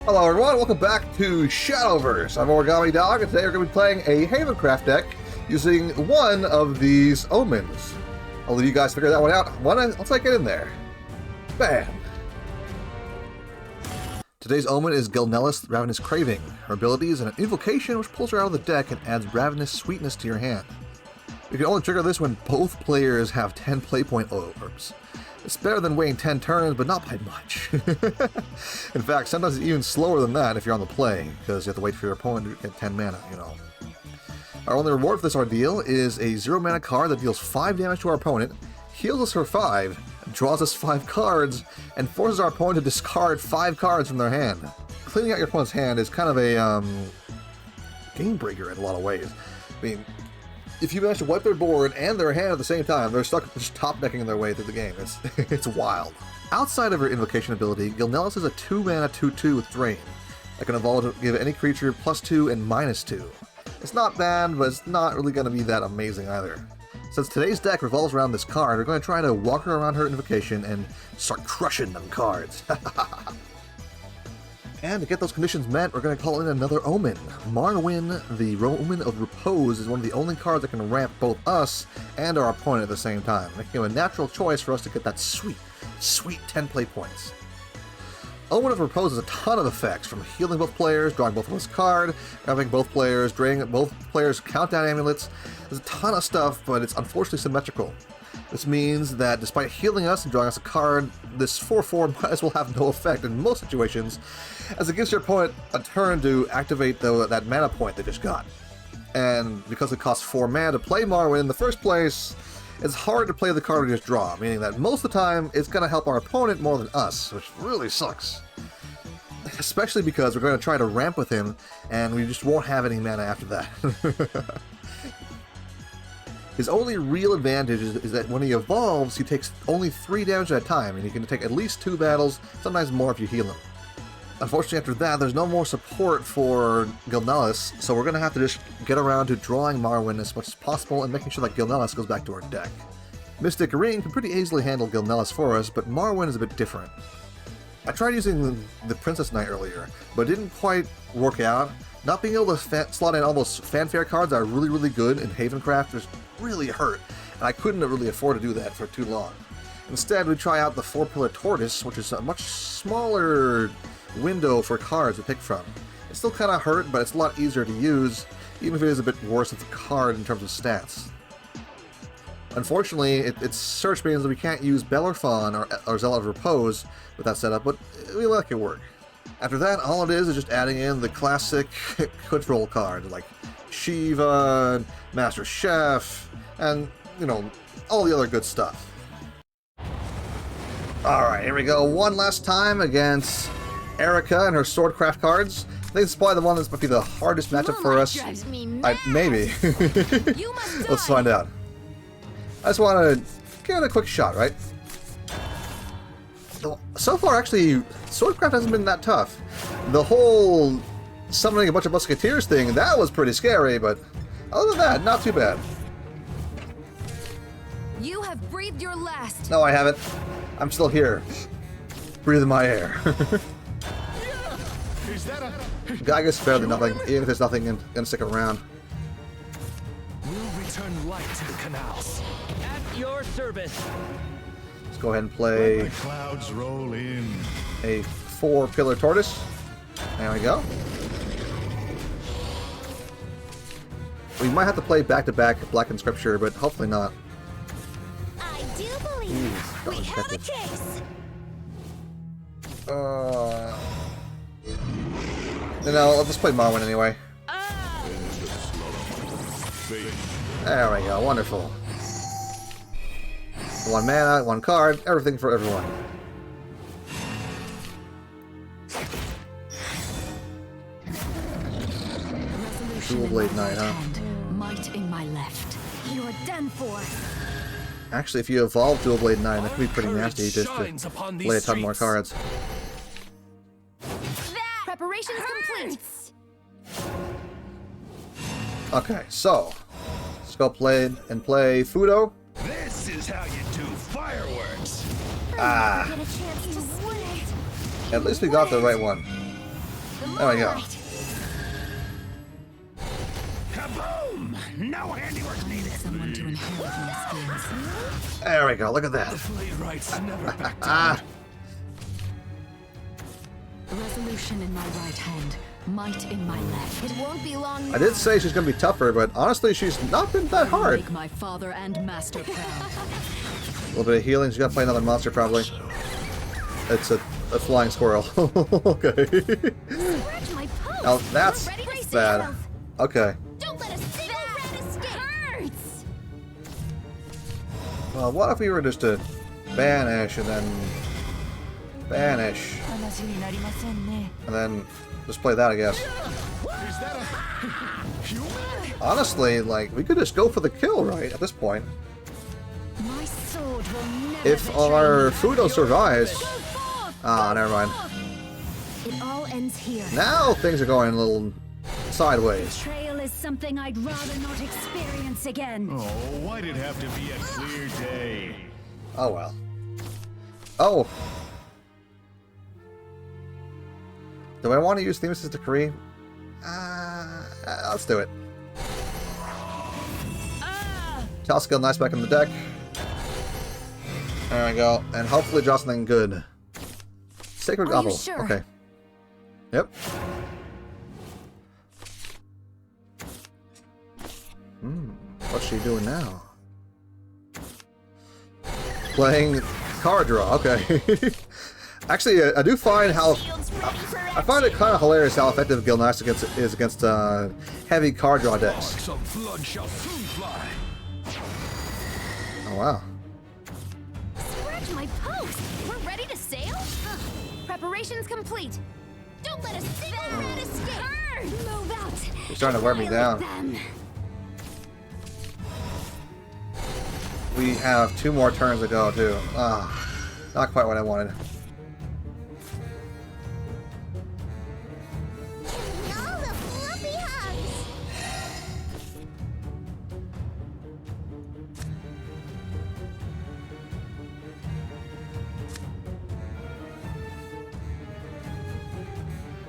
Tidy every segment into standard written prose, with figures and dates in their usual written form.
Hello everyone, welcome back to Shadowverse. I'm Origami Dog, and today we're going to be playing a Havencraft deck using one of these omens. I'll let you guys figure that one out. Once I get in there. Bam! Today's omen is Gilnelise, Ravenous Craving. Her ability is an invocation which pulls her out of the deck and adds Ravenous Sweetness to your hand. You can only trigger this when both players have 10 playpoint orbs. It's better than waiting 10 turns, but not by much. In fact, sometimes it's even slower than that if you're on the play, because you have to wait for your opponent to get 10 mana, you know. Our only reward for this ordeal is a 0 mana card that deals 5 damage to our opponent, heals us for 5, draws us 5 cards, and forces our opponent to discard 5 cards from their hand. Cleaning out your opponent's hand is kind of a game breaker in a lot of ways. I mean, if you manage to wipe their board and their hand at the same time, they're stuck just top-decking their way through the game. It's wild. Outside of her invocation ability, Gilnelise is a 2-mana 2/2 with Drain that can evolve to give any creature +2 and -2. It's not bad, but it's not really going to be that amazing either. Since today's deck revolves around this card, we're going to try to walk her around her invocation and start crushing them cards. And to get those conditions met, we're going to call in another omen. Marwyn, the Omen of Repose, is one of the only cards that can ramp both us and our opponent at the same time, making it a natural choice for us to get that sweet 10 play points. Omen of Repose has a ton of effects, from healing both players, drawing both of us a card, grabbing both players, draining both players' countdown amulets. There's a ton of stuff, but it's unfortunately symmetrical. This means that despite healing us and drawing us a card, this 4/4 might as well have no effect in most situations, as it gives your opponent a turn to activate that mana point they just got. And because it costs 4 mana to play Marwyn in the first place, it's hard to play the card we just draw, meaning that most of the time it's going to help our opponent more than us, which really sucks. Especially because we're going to try to ramp with him, and we just won't have any mana after that. His only real advantage is that when he evolves, he takes only 3 damage at a time, and he can take at least 2 battles, sometimes more if you heal him. Unfortunately, after that, there's no more support for Gilnelise, so we're going to have to just get around to drawing Marwyn as much as possible and making sure that Gilnelise goes back to our deck. Mystic Ring can pretty easily handle Gilnelise for us, but Marwyn is a bit different. I tried using the Princess Knight earlier, but it didn't quite work out. Not being able to slot in all those fanfare cards that are really good in Havencraft just really hurt, and I couldn't really afford to do that for too long. Instead, we try out the 4-Pillar Tortoise, which is a much smaller window for cards to pick from. It still kind of hurt, but it's a lot easier to use, even if it is a bit worse as a card in terms of stats. Unfortunately, its search means that we can't use Bellerfawn or Zealot of Repose with that setup, but we let it work. After that, all it is just adding in the classic control cards like Shiva, Master Chef, and, you know, all the other good stuff. Alright, here we go. One last time against Erica and her Swordcraft cards. I think it's probably the one that's might be the hardest matchup for us. Maybe. Let's find out. I just want to give it a quick shot, right? So far, actually, Swordcraft hasn't been that tough. The whole summoning a bunch of musketeers thing, that was pretty scary, but other than that, not too bad. You have breathed your last. No, I haven't. I'm still here, breathing my air. Guy gets better than nothing, even if there's nothing gonna stick around. We'll return light to the canals. At your service. Let's go ahead and play the clouds roll in. A 4-Pillar Tortoise. There we go. We might have to play back-to-back Black and Scripture, but hopefully not. I do believe we have a case. No, I'll just play Marwyn anyway. There we go, wonderful. 1 mana, 1 card, everything for everyone. Dual Blade Knight, huh? Might in my left. You're done for. Actually, if you evolve Dual Blade Knight, that could be pretty nasty just to play a ton more cards. Preparations complete. Okay, so let's go play Fudo. This is how you do fireworks. Ah. At least we got the right one. There we go. Kaboom! No handiwork needed. Someone to inherit my skills. There we go. Look at that. Playwrights never back Ah. down. Resolution in my right hand, might in my left. It won't be long now. I did say she's gonna be tougher, but honestly, she's not been that hard. Make my father and master proud. A little bit of healing. She's gotta play another monster probably. It's a flying squirrel. Okay. Scratch my post. Now that's We're ready to brace bad. yourself. Okay. Don't let a single rat escape. Hurts. Well, what if we were just to banish and then banish and then just play that, I guess. Is that a human? Honestly, like, we could just go for the kill, right, at this point. My sword will never If betray our me. Fudo survives... Ah, never mind. It all ends here. Now things are going a little sideways. Betrayal is something I'd rather not experience again. Oh, why'd it have to be a clear day? Oh, well. Oh! Do I want to use Themis' Decree? Let's do it. Toss Gilnelise back in the deck. There we go. And hopefully draw something good. Sacred Are you Apple. sure? Okay. Yep. What's she doing now? Playing card draw. Okay. Actually, I do find how... I find it kind of hilarious how effective Gilnelise is against heavy card draw decks. Some blood shall soon fly. Oh, wow. Scratch my post. We're ready to sail? Preparations complete. Don't let a single rat escape. Move out. You're starting to wear me down. Them. We have 2 more turns to go, too. Not quite what I wanted. All the fluffy hugs.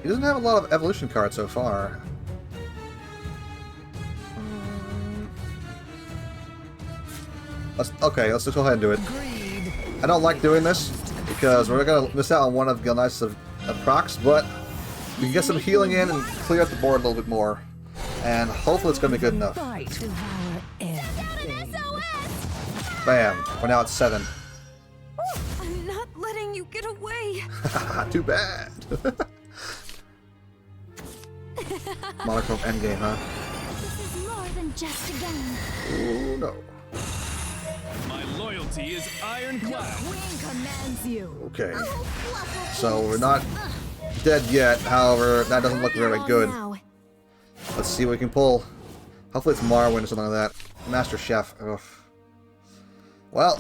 He doesn't have a lot of evolution cards so far. Let's just go ahead and do it. I don't like doing this because we're gonna miss out on one of Gilnelise's procs, but we can get some healing in and clear out the board a little bit more. And hopefully it's gonna be good enough. Bam! We're now at 7. I'm not letting you get away. Too bad. Monochrome endgame, huh? This is more than just a game. Oh no. My loyalty is ironclad. Queen commands you. Okay. Oh, fluffle So we're peeps. not dead yet, however, that doesn't look very How good. now? Let's see what we can pull. Hopefully it's Marwyn or something like that. Master Chef. Ugh. Well,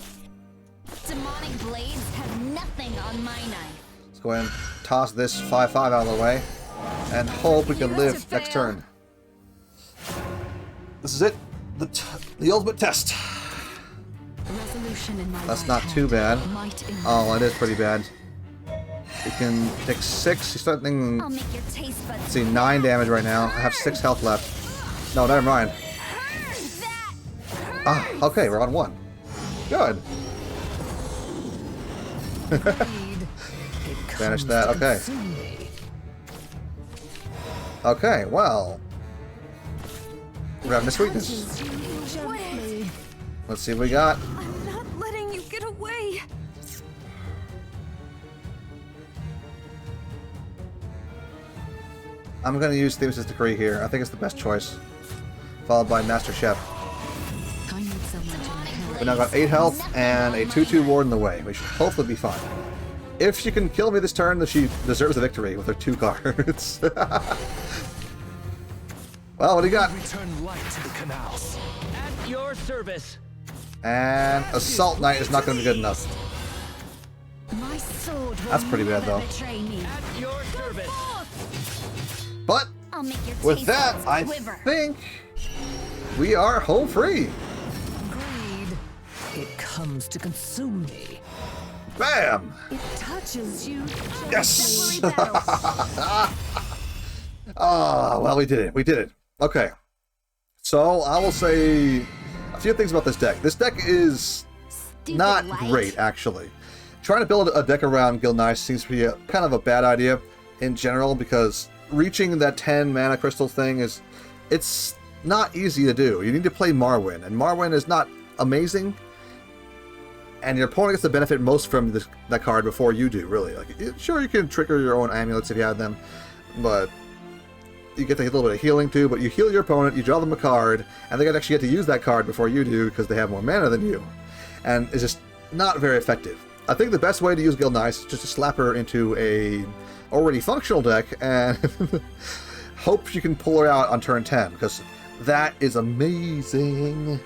Demonic blades have nothing on my knife. let's go ahead and toss this 5/5 out of the way. And hope we can live next turn. This is it. The ultimate test. Resolution in my That's right not hand, too bad. might in my Oh, it is pretty bad. We can take 6. He's starting... I'll make your taste buds. Let's see, 9 damage right now. I have 6 health left. No, never mind. Ah, okay, we're on 1. Good. Banish that, okay. Okay, well. Ravenous Sweetness. Gently. Let's see what we got. I'm not letting you get away. I'm going to use Themis' Decree here. I think it's the best choice. Followed by Master Chef. I need someone to inherit. We now got 8 health and a 2/2 ward in the way. We should hopefully be fine. If she can kill me this turn, then she deserves the victory with her 2 cards. Well, what do you got? Return light to the canals. At your service. And Assault Knight is not going to be good enough. My sword will That's pretty bad, never though. betray me. At your service. But I'll make your with taste that, buds I quiver. think we are home free. Greed. It comes to consume me. Bam! It touches you. Yes! Every battle. Ah, well, we did it. We did it. Okay. So, I will say a few things about this deck. This deck is Stupid not light. great, actually. Trying to build a deck around Gilnelise seems to be kind of a bad idea in general, because reaching that 10 mana crystal thing it's not easy to do. You need to play Marwyn, and Marwyn is not amazing, and your opponent gets to benefit most from that card before you do, really. Like, sure, you can trigger your own amulets if you have them, but you get to get a little bit of healing too, but you heal your opponent, you draw them a card, and they actually get to use that card before you do because they have more mana than you. And it's just not very effective. I think the best way to use Gilnelise is just to slap her into a already functional deck and hope you can pull her out on turn 10, because that is amazing.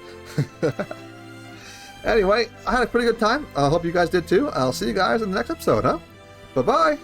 Anyway, I had a pretty good time. I hope you guys did too. I'll see you guys in the next episode, huh? Bye-bye!